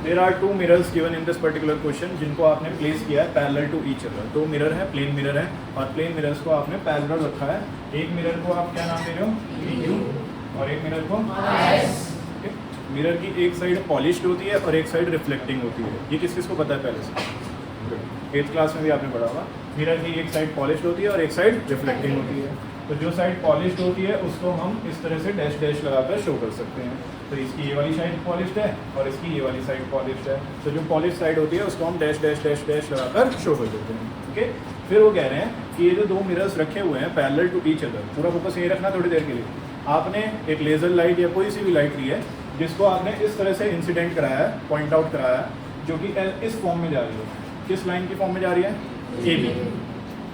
There are two mirrors given in this particular question जिनको आपने place किया है पैरेलल टू ईच अदर। दो मिरर है, प्लेन मिरर है, और प्लेन मिरर्स को आपने पैरेलल रखा है। एक मिरर को आप क्या नाम दे रहे हो, PQ, और एक मिरर को RS। मिरर की एक साइड पॉलिश्ड होती है और एक साइड रिफ्लेक्टिंग होती है। ये किस किस को पता है पहले से? 8th क्लास में भी आपने पढ़ा होगा। मिरर की एक साइड पॉलिश्ड होती है और एक साइड रिफ्लेक्टिंग होती है। तो जो साइड पॉलिश्ड होती है उसको हम इस तरह से डैश डैश लगाकर शो कर सकते हैं। तो इसकी ये वाली साइड पॉलिश्ड है और इसकी ये वाली साइड पॉलिश्ड है। तो जो पॉलिश साइड होती है उसको हम डैश डैश डैश डैश लगाकर शो कर देते हैं। ओके, फिर वो कह रहे हैं कि ये जो दो मिरर्स रखे हुए हैं पैरेलल टू ईच अदर, पूरा फोकस ये रखना थोड़ी देर के लिए। आपने एक लेज़र लाइट या कोई सी भी लाइट ली है जिसको आपने इस तरह से इंसिडेंट कराया है, पॉइंट आउट कराया है, जो कि इस फॉर्म में जा रही है। किस लाइन की फॉर्म में जा रही है? AB।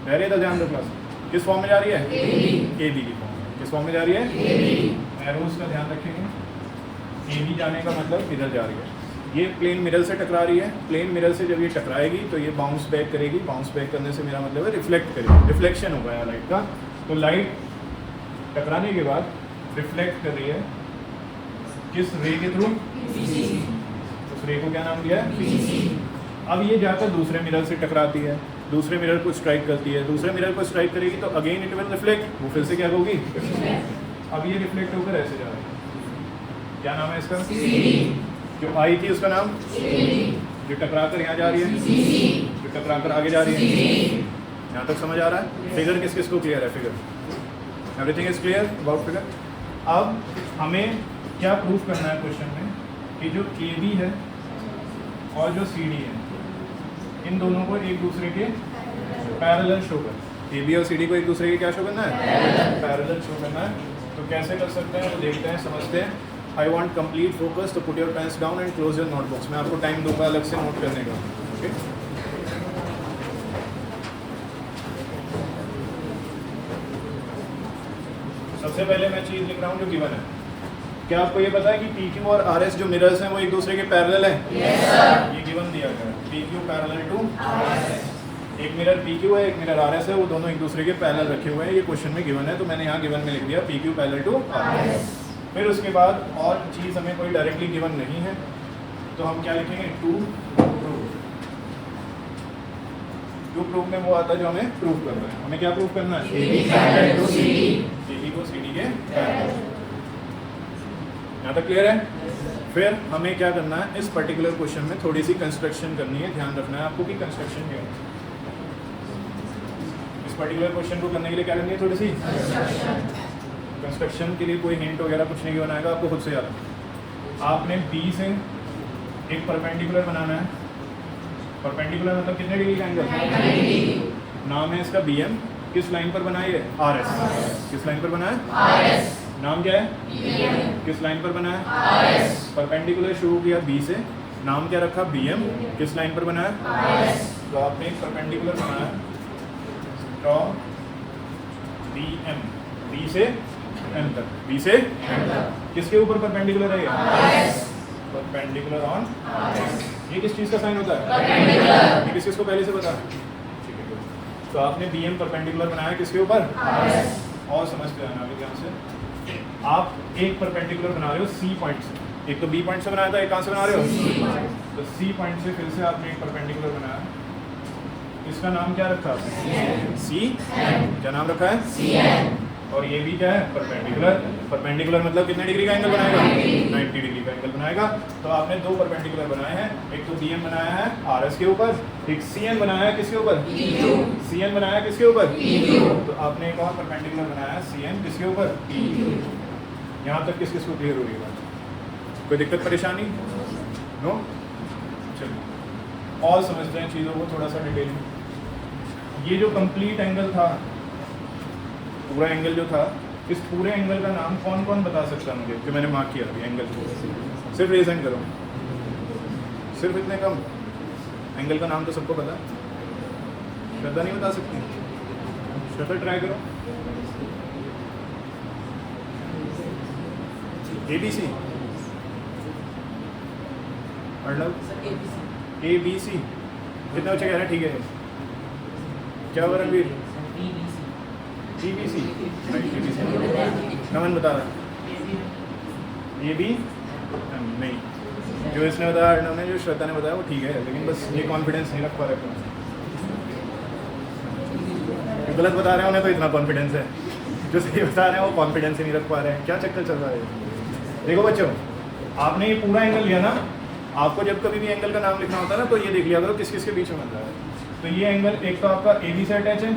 रह रही है ध्यान दो क्लास। किस फॉर्म में जा रही है? AB की फॉर्म में। किस फॉर्म में जा रही है? एरोज का ध्यान रखेंगे। AB जाने का मतलब इधर जा रही है। ये प्लेन मिरर से टकरा रही है। प्लेन मिरर से जब ये टकराएगी तो ये बाउंस बैक करेगी। बाउंस बैक करने से मेरा मतलब है रिफ्लेक्ट करेगी, रिफ्लेक्शन होगा यहाँ लाइट का। तो लाइट टकराने के बाद रिफ्लेक्ट कर रही है किस रे के थ्रू? उस रे को क्या नाम दिया है? अब ये जाकर दूसरे मिरर से टकराती है, दूसरे मिरर को स्ट्राइक करती है, दूसरे मिरर को स्ट्राइक करेगी तो अगेन इट विल रिफ्लेक्ट। वो फिर से क्या होगी? अब ये रिफ्लेक्ट होकर ऐसे जा रही है। क्या नाम है इसका? जो आई थी उसका नाम? जो टकरा कर यहाँ जा रही है, जो टकरा कर आगे जा रही है। यहाँ तक समझ आ रहा है? फिगर किस किस को क्लियर है? Figure everything is clear about figure. अब हमें क्या प्रूफ करना है क्वेश्चन में कि जो AB है और जो CD है इन दोनों को एक दूसरे के पैरेलल शो कर। AB और CD को एक दूसरे के क्या शो करना है? पैरेलल शो करना है। तो कैसे कर सकते हैं वो देखते हैं, समझते हैं। आई वॉन्ट कंप्लीट फोकस, तो put your pens down and close your notebooks. मैं आपको टाइम दूंगा अलग से नोट करने का। ओके, सबसे पहले मैं चीज़ लिख रहा हूँ जो गिवन है। क्या आपको ये पता है कि PQ और RS जो मिरर्स हैं वो एक दूसरे के पैरेलल हैं? Yes, sir। ये गिवन दिया गया है, PQ पैरेलल टू RS। एक मिरर PQ है, एक मिरर RS है, वो दोनों एक दूसरे के पैरेलल रखे हुए हैं। ये क्वेश्चन में गिवन है तो मैंने यहाँ गिवन में लिख दिया PQ पैरेलल टू RS। फिर उसके बाद और चीज़ हमें कोई डायरेक्टली गिवन नहीं है तो हम क्या लिखेंगे? टू प्रूफ में वो आता है जो हमें प्रूफ करना है। हमें क्या प्रूफ करना है? AB को CD के पैरेलल। यहाँ तक क्लियर है? फिर हमें क्या करना है, इस पर्टिकुलर क्वेश्चन में थोड़ी सी कंस्ट्रक्शन करनी है। ध्यान रखना है आपको कि कंस्ट्रक्शन क्या है। इस पर्टिकुलर क्वेश्चन को करने के लिए क्या करनी है? थोड़ी सी कंस्ट्रक्शन के लिए कोई हिंट वगैरह कुछ नहीं बनाएगा, आपको खुद से याद है। आपने B से एक परपेंडिकुलर बनाना है। परपेंडिकुलर मतलब कितने डिग्री का एंगल? नाम है इसका BM। किस लाइन पर बना है? RS। किस लाइन पर बना है? RS। नाम क्या है? BM। किस लाइन पर बना है? RS। परपेंडिकुलर शुरू किया B से, नाम क्या रखा? BM। किस लाइन पर बना है? RS। तो आपने एक परपेंडिकुलर बनाया, ड्रॉ BM, B से M तक, B से M तक। किसके ऊपर परपेंडिकुलर है ये? Perpendicular on RS। ये किस चीज़ का साइन होता है? परपेंडिकुलर। ये किस को पहले से बता? ठीक है, तो आपने BM परपेंडिकुलर बनाया किसके ऊपर? RS। और समझते हैं आगे ध्यान से। आप एक परपेंडिकुलर बना रहे हो C पॉइंट से। एक तो B पॉइंट से बनाया था, एक कहाँ से बना रहे हो? तो C पॉइंट से फिर से आपने एक परपेंडिकुलर बनाया। इसका नाम क्या रखा आपने? CN। क्या नाम रखा है? CN। और ये भी क्या है? परपेंडिकुलर। परपेंडिकुलर मतलब कितने डिग्री का एंगल बनाएगा? 90 डिग्री का एंगल बनाएगा। तो आपने दो परपेंडिकुलर बनाए हैं, एक तो BM बनाया है RS के ऊपर, एक CN बनाया है किसके ऊपर? CN बनाया है किसके ऊपर? तो आपने एक और परपेंडिकुलर बनाया है CN किसके ऊपर? यहाँ तक किस को क्लियर हो रही है बात? कोई दिक्कत परेशानी? नो? चलिए और समझते हैं चीज़ों को थोड़ा सा डिटेल में। ये जो कंप्लीट एंगल था, पूरा एंगल जो था, इस पूरे एंगल का नाम कौन कौन बता सकता है मुझे जो मैंने मार्क किया अभी एंगल को? सिर्फ रेज हैंड करो। सिर्फ इतने कम एंगल का नाम तो सबको पता है। श्रद्धा नहीं बता सकती? श्रद्धा ट्राई करो। ABC, Arnav ABC। कितने बच्चे कह रहे हैं? ठीक है, क्या हुआ रणवीर? BBC। नमन बता रहा है AB नहीं, जो इसने बताया, अर्णव ने, जो श्वेता ने बताया वो ठीक है, लेकिन बस ये कॉन्फिडेंस नहीं रख पा रहे। गलत बता रहे हैं उन्हें तो इतना कॉन्फिडेंस है, जो सही बता रहे हैं वो कॉन्फिडेंस ही नहीं रख पा रहे हैं। क्या चक्कर चल रहा है? देखो बच्चों, आपने ये पूरा एंगल लिया ना, आपको जब कभी भी एंगल का नाम लिखना होता है ना, तो ये देख लिया करो किस किस के बीच में बन रहा है। तो ये एंगल एक तो आपका ए बी से अटैच है,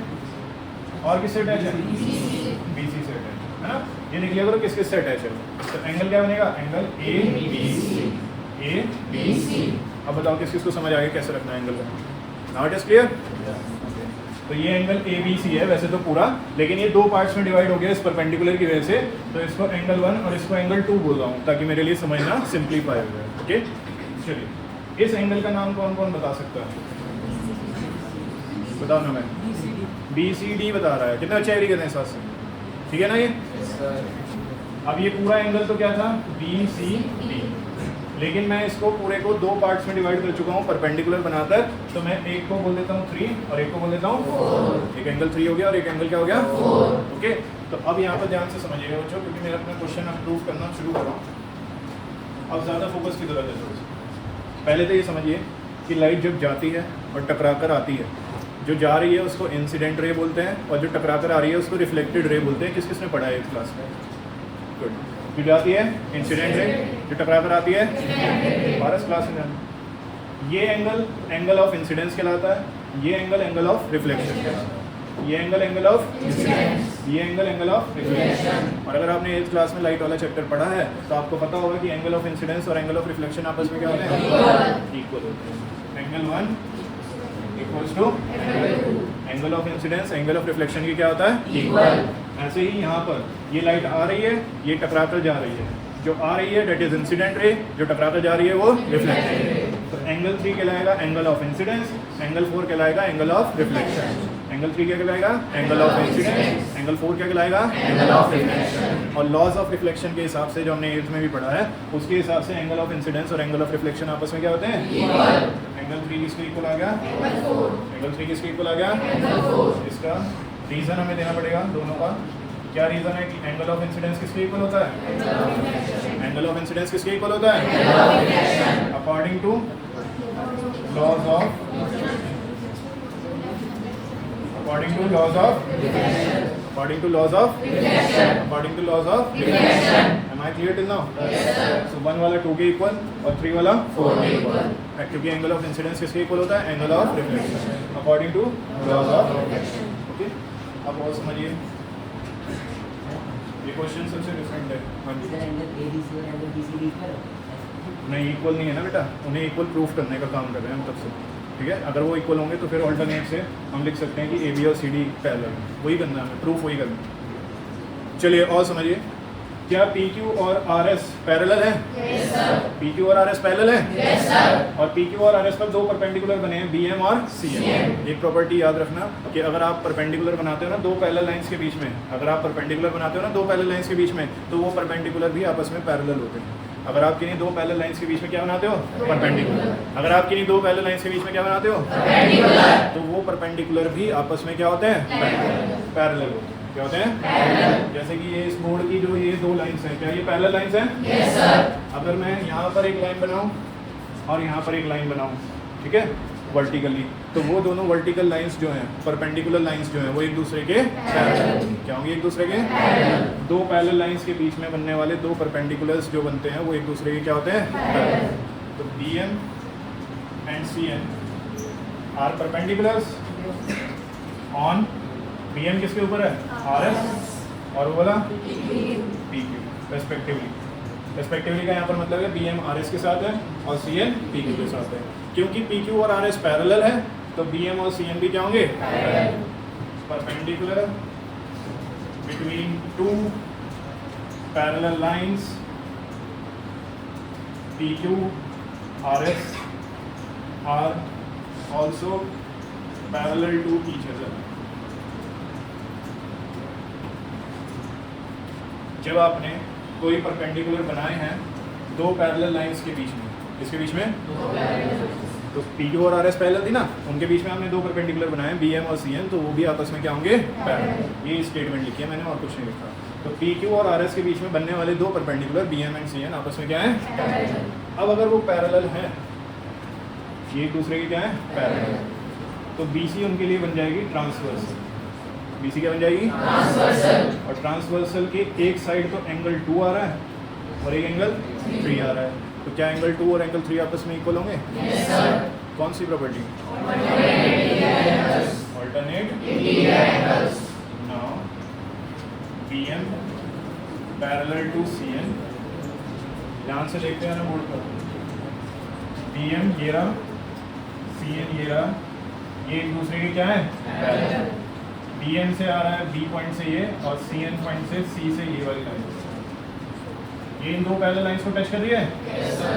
और किससे अटैच है? बी सी से अटैच है ना। ये देख लिया करो किस किस से अटैच है। तो एंगल क्या बनेगा? Angle A B C. अब बताओ किस किस को समझ आ गया कैसे रखना है एंगल का? Now it is clear. तो ये एंगल ए बी सी है वैसे तो पूरा, लेकिन ये दो पार्ट्स में डिवाइड हो गया इस परपेंडिकुलर की वजह से। तो इसको एंगल 1 और इसको एंगल 2 बोल रहा हूँ, ताकि मेरे लिए समझना सिंप्लीफाई हो जाए। ओके, चलिए इस एंगल का नाम कौन कौन बता सकता है? बताओ ना। मैं बी सी डी बता रहा है। कितना अच्छा एग्री करते हैं साथ से? ठीक है ना ये? अब ये पूरा एंगल तो क्या था? बी सी डी, लेकिन मैं इसको पूरे को दो पार्ट्स में डिवाइड कर चुका हूँ परपेंडिकुलर बनाकर। तो मैं एक को बोल देता हूँ 3 और एक को बोल देता हूँ 4। एक एंगल 3 हो गया और एक एंगल क्या हो गया? 4। ओके, तो अब यहाँ पर ध्यान से समझिएगा बच्चों, क्योंकि मेरा अपना क्वेश्चन अब प्रूव करना शुरू कर रहा हूँ। अब ज़्यादा फोकस की जरूरत है। पहले तो ये समझिए कि लाइट जब जाती है और टकरा कर आती है, जो जा रही है उसको इंसिडेंट रे बोलते हैं, और जो टकरा कर आ रही है उसको रिफ्लेक्टेड रे बोलते हैं। किस किसने पढ़ा है इस क्लास में? गुड। जो जाती है इंसिडेंट रे, जो टकरा कर आती है भारत क्लास में। ये एंगल एंगल ऑफ इंसिडेंस कहलाता है, ये एंगल एंगल ऑफ रिफ्लेक्शन कहलाता है। ये एंगल एंगल ऑफ इंसिडेंस, ये एंगल एंगल ऑफ रिफ्लेक्शन। और अगर आपने एट्थ क्लास में लाइट वाला चैप्टर पढ़ा है तो आपको पता होगा कि एंगल ऑफ इंसिडेंस और एंगल ऑफ रिफ्लेक्शन आपस में क्या होते हैं? इक्वल होते हैं। Angle 1 equals to angle of incidence, angle of reflection की क्या होता है? इक्वल। ऐसे ही यहाँ पर ये लाइट आ रही है, ये टकरा कर जा रही है। जो आ रही है डेट इज इंसिडेंट रे, जो टकरा कर जा रही है वो रिफ्लेक्टेड रे। तो एंगल 3 कहलाएगा एंगल ऑफ इंसिडेंस, एंगल 4 कहलाएगा एंगल ऑफ रिफ्लेक्शन। एंगल 3 क्या कहलाएगा? Angle of incidence. एंगल 4 क्या कहलाएगा? Angle of reflection. और लॉज ऑफ रिफ्लेक्शन के हिसाब से जो हमने एट्थ में भी पढ़ा है, उसके हिसाब से एंगल ऑफ इंसिडेंस और एंगल ऑफ रिफ्लेक्शन आपस में क्या होते हैं? इक्वल। एंगल 3 किसके इक्वल आ गया? एंगल 3 किसके इक्वल आ गया? इसका रीज़न हमें देना पड़ेगा दोनों का। क्या रीज़न है कि एंगल ऑफ इंसिडेंस किसके इक्वल होता है? एंगल ऑफ इंसिडेंस किसके इक्वल होता है? According to laws of according to laws of according to laws of according to laws of am I clear till now? Yes sir. So 1 वाला 2 के equal और 3 वाला 4 के इक्वल, क्योंकि एंगल ऑफ इंसिडेंस किसके इक्वल होता है? Angle of reflection according to laws of reflection. Okay, अब और समझिए ये क्वेश्चन सबसे डिफरेंट है। हाँ जी, एंगल एबीसी और एंगल बीसीडी इक्वल है? नहीं, इक्वल नहीं है ना बेटा, उन्हें इक्वल प्रूफ करने का काम कर रहे हैं हम तब से। ठीक है, अगर वो इक्वल होंगे तो फिर ऑल्टरनेट से हम लिख सकते हैं कि ए बी और सी डी पैरेलल, वही करना है, प्रूफ वही करना है। चलिए और समझिए, क्या पी क्यू और आर एस पैरेलल है? yes, पी क्यू और आर एस पैरेलल है? yes, और पी क्यू और आर एस पर दो परपेंडिकुलर बने हैं, बी एम और सी एम। एक प्रॉपर्टी याद रखना कि अगर आप परपेंडिकुलर बनाते हो ना दो पैरेलल लाइंस के बीच में, अगर आप परपेंडिकुलर बनाते हो ना दो पैरेलल लाइंस के बीच में, तो वो परपेंडिकुलर भी आपस में पैरेलल होते हैं। अगर आप किन्हीं दो पैरेलल लाइंस के बीच में क्या बनाते हो? परपेंडिकुलर। अगर आप किन्हीं दो पैरेलल लाइंस के बीच में क्या बनाते हो? परपेंडिकुलर। तो वो परपेंडिकुलर भी आपस में क्या होते हैं? पैरेलल होते हैं। क्या होते हैं? जैसे कि ये इस बोर्ड की जो ये दो लाइंस हैं, क्या ये पैरेलल लाइंस हैं? Yes sir. अगर मैं यहाँ पर एक लाइन बनाऊँ और यहाँ पर एक लाइन बनाऊँ, ठीक है, वर्टिकली, तो वो दोनों वर्टिकल लाइंस जो हैं, परपेंडिकुलर लाइंस जो हैं, वो एक दूसरे के पैरेलल क्या होंगे? एक दूसरे के दो पैरेलल लाइंस के बीच में बनने वाले दो परपेंडिकुलर्स जो बनते हैं वो एक दूसरे के क्या होते हैं? पैरेलल। तो B M and C M are perpendiculars on B M किसके ऊपर है? आर एस, और वो वाला पी क्यू रेस्पेक्टिवली। रेस्पेक्टिवली का यहाँ पर मतलब है बी एम आर एस के साथ है और सी एम पी क्यू के साथ है। क्योंकि पी क्यू और आर एस पैरेलल है तो बी एम और सी एम भी क्या होंगे? Perpendicular between two parallel lines P Q R S are also parallel to each other. जब आपने कोई परपेंडिकुलर बनाए हैं दो पैरेलल लाइंस के बीच में, इसके बीच में तो पी क्यू और आर एस पैरेलल थी ना, उनके बीच में हमने दो परपेंडिकुलर बनाए बी एम और सी एम, तो वो भी आपस में क्या होंगे? पैरेलल। ये स्टेटमेंट लिखी है मैंने और कुछ नहीं लिखा। तो पी क्यू और आर एस के बीच में बनने वाले दो perpendicular B M and C N आपस में क्या है? अब अगर वो पैरेलल है, ये एक दूसरे के क्या है? पैरेलल, तो बी सी उनके लिए बन जाएगी ट्रांसवर्सल। बी सी क्या बन जाएगी? ट्रांसवर्सल। और ट्रांसवर्सल के एक साइड तो एंगल 2 आ रहा है और एक एंगल 3 आ रहा है, तो क्या एंगल 2 और एंगल 3 आपस में इक्वल होंगे? yes, sir. कौन सी property? Alternate interior angles. Now BM parallel to CN, ध्यान से देखते हैं ना बोर्ड पर। BM ये रहा, CN ये रहा, ये एक दूसरे के क्या है? पैरेलल। BM से आ रहा है B पॉइंट से ये, और CN पॉइंट से C से ये वाली लाइन। ये इन दो पैरेलल लाइंस को टच कर रही है? yes, sir.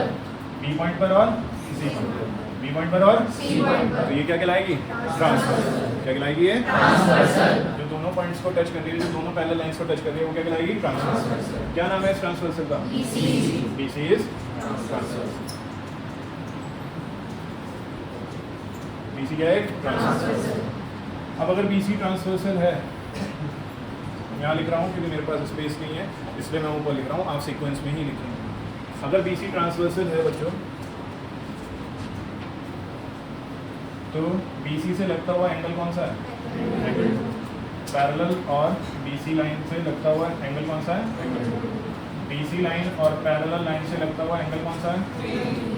B पॉइंट पर और C पॉइंट पर, B पॉइंट पर और C पॉइंट पर, तो ये क्या कहलाएगी? ट्रांसवर्सल। क्या कहलाएगी ये? ट्रांसवर्सल। जो दोनों पॉइंट्स को टच कर रही है, जो दोनों पैरेलल लाइंस को टच कर रही है, वो क्या कहलाएगी? ट्रांसवर्सल। क्या नाम है इस ट्रांसवर्सल का? BC is transversal. BC क्या है? ट्रांसवर्सल। अब अगर BC ट्रांसवर्सल है, यहाँ लिख रहा हूँ क्योंकि मेरे पास स्पेस नहीं है, इसलिए मैं ऊपर लिख रहा हूँ, आप सीक्वेंस में ही लिखेंगे। अगर BC ट्रांसवर्सल है बच्चों, तो BC से लगता हुआ एंगल कौन सा है? एंगल 2। पैरेलल और BC लाइन से लगता हुआ एंगल कौन सा है? एंगल 2। BC लाइन और पैरेलल लाइन से लगता हुआ एंगल कौन सा है?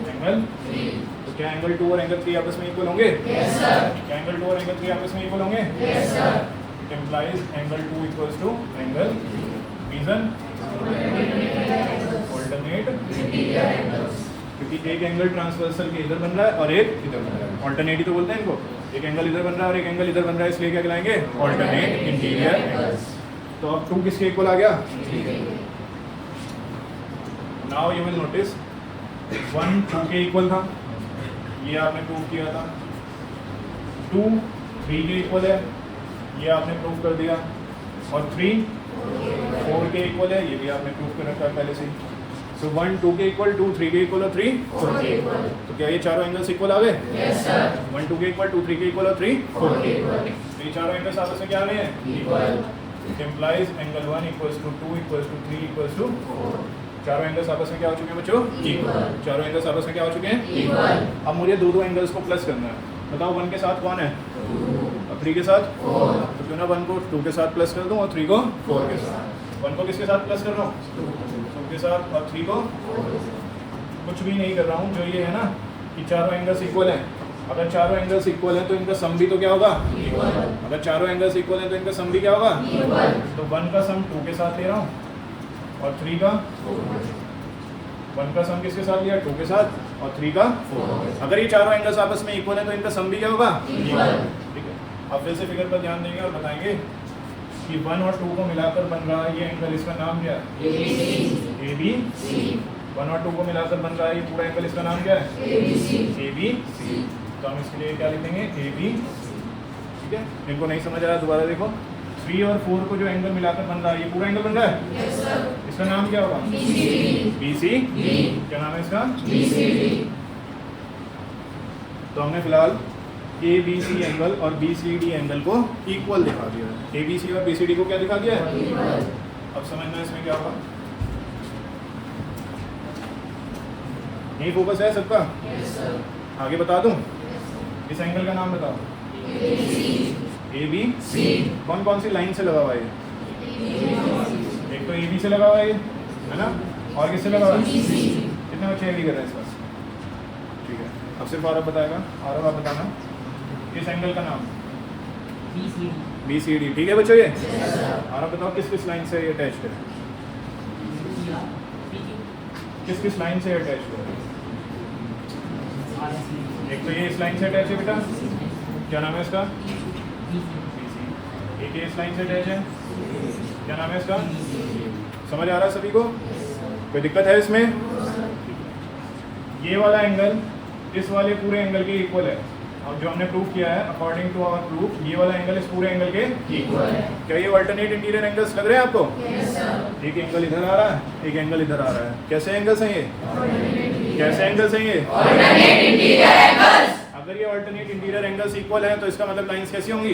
एंगल 3। तो क्या एंगल 2 और एंगल 3 आपस में इक्वल होंगे? yes, sir. क्या एंगल 2 और एंगल 3 आपस में इक्वल होंगे? yes, sir. It implies angle 2 equals to angle 3. Reason? Alternate interior angles. क्योंकि एक एंगल ट्रांसवर्सल के इधर बन रहा है और एक इधर बन रहा है, ऑल्टरनेट ही तो बोलते हैं इनको। एक एंगल इधर बन रहा है और एक एंगल इधर बन रहा है, इसलिए क्या कहलाएंगे? Alternate interior angles. तो अब 2 किसके इक्वल आ गया? नाउ यू विल नोटिस 1 2 के इक्वल था, ये आपने प्रूव किया था। 2 3 के इक्वल है, ये आपने प्रूव कर दिया। और 3 4 के इक्वल है, ये भी आपने प्रूव कर रखा है पहले से। सो 1 2 के इक्वल, 2 3 के इक्वल और 3 4 के इक्वल। तो क्या ये चारों एंगल्स इक्वल आ गए? yes, sir. 1 2 के इक्वल, 2 3 के इक्वल और 3 4 के इक्वल। तो ये चारों एंगल्स आपस में क्या आ रहे हैं? Equal. It implies angle 1 equals to 2 equals to 3 equals to 4। चारों एंगल्स आपस में क्या हो चुके हैं बच्चों? इक्वल। चारों एंगल्स आपस में क्या हो चुके हैं? इक्वल। अब मुझे दो एंगल्स को प्लस करना है। बताओ 1 के साथ कौन है? 2। और 3 के साथ 4। तो क्यों ना 1 को 2 के साथ प्लस कर दूं और 3 को 4 के साथ। 1 को किसके साथ प्लस कर रहा हूँ? 2 के साथ, और 3 को कुछ भी नहीं कर रहा हूँ। जो ये है ना कि चारों एंगल्स इक्वल हैं, अगर चारों एंगल्स इक्वल हैं तो इनका सम भी तो क्या होगा? इक्वल। अगर चारों एंगल्स इक्वल हैं तो इनका सम भी क्या होगा? इक्वल। तो 1 का सम 2 के साथ ले रहा हूँ और 3 का 1 का सम किसके साथ लिया? 2 के साथ, और 3 का 4। अगर ये चारों एंगल्स आपस में इक्वल हैं तो इनका सम भी क्या होगा? इक्वल। ठीक है, अब फिर से फिगर पर ध्यान देंगे और बताएंगे कि 1 और 2 को मिलाकर बन रहा है ये एंगल, इसका नाम क्या है? ABC। 1 और 2 को मिलाकर बन रहा है ये पूरा एंगल, इसका नाम क्या है? ABC। तो हम इसके लिए क्या लिखेंगे? AB। ठीक है, इनको नहीं समझ आ रहा दोबारा देखो। 3 और 4 को जो एंगल मिलाकर बन रहा है ये पूरा एंगल बन रहा है? yes, sir. इसका नाम क्या होगा? BCD। क्या नाम है इसका? BCD। तो हमने फिलहाल ABC एंगल और BCD एंगल को इक्वल दिखा दिया है। ABC और BCD को क्या दिखा दिया है? इक्वल। अब समझना इसमें क्या होगा? यही फोकस है सबका? yes, sir. आगे बता दूं? yes, इस एंगल का नाम बताओ। ABC। कौन कौन सी लाइन से लगा हुआ है? एक तो AB से लगा हुआ है, है ना? और किससे लगा हुआ है? कितने बच्चे एग्री कर रहे हैं इस पास? ठीक है, अब सिर्फ आरव बताएगा। आरव आप बताना इस एंगल का नाम। BCD। ठीक है बच्चों, ये आरव बताओ किस किस लाइन से ये अटैच्ड है? किस किस लाइन से अटैच्ड है? एक तो ये इस लाइन से अटैच है बेटा, क्या नाम है इसका? एक इस लाइन से अटैच है, क्या नाम है इसका? समझ आ रहा है सभी को? कोई दिक्कत है इसमें? ये वाला एंगल इस वाले पूरे एंगल के इक्वल है, और जो हमने प्रूव किया है अकॉर्डिंग टू आवर प्रूफ ये वाला एंगल इस पूरे एंगल के इक्वल है। क्या ये अल्टरनेट इंटीरियर एंगल्स लग रहे हैं आपको? yes, sir. एक एंगल इधर आ रहा है, एक एंगल इधर आ रहा है। कैसे एंगल्स हैं ये? कैसे एंगल्स हैं ये? Alternate interior angles. अगर ये अल्टरनेट इंटीरियर एंगल्स इक्वल है तो इसका मतलब लाइंस कैसी होंगी?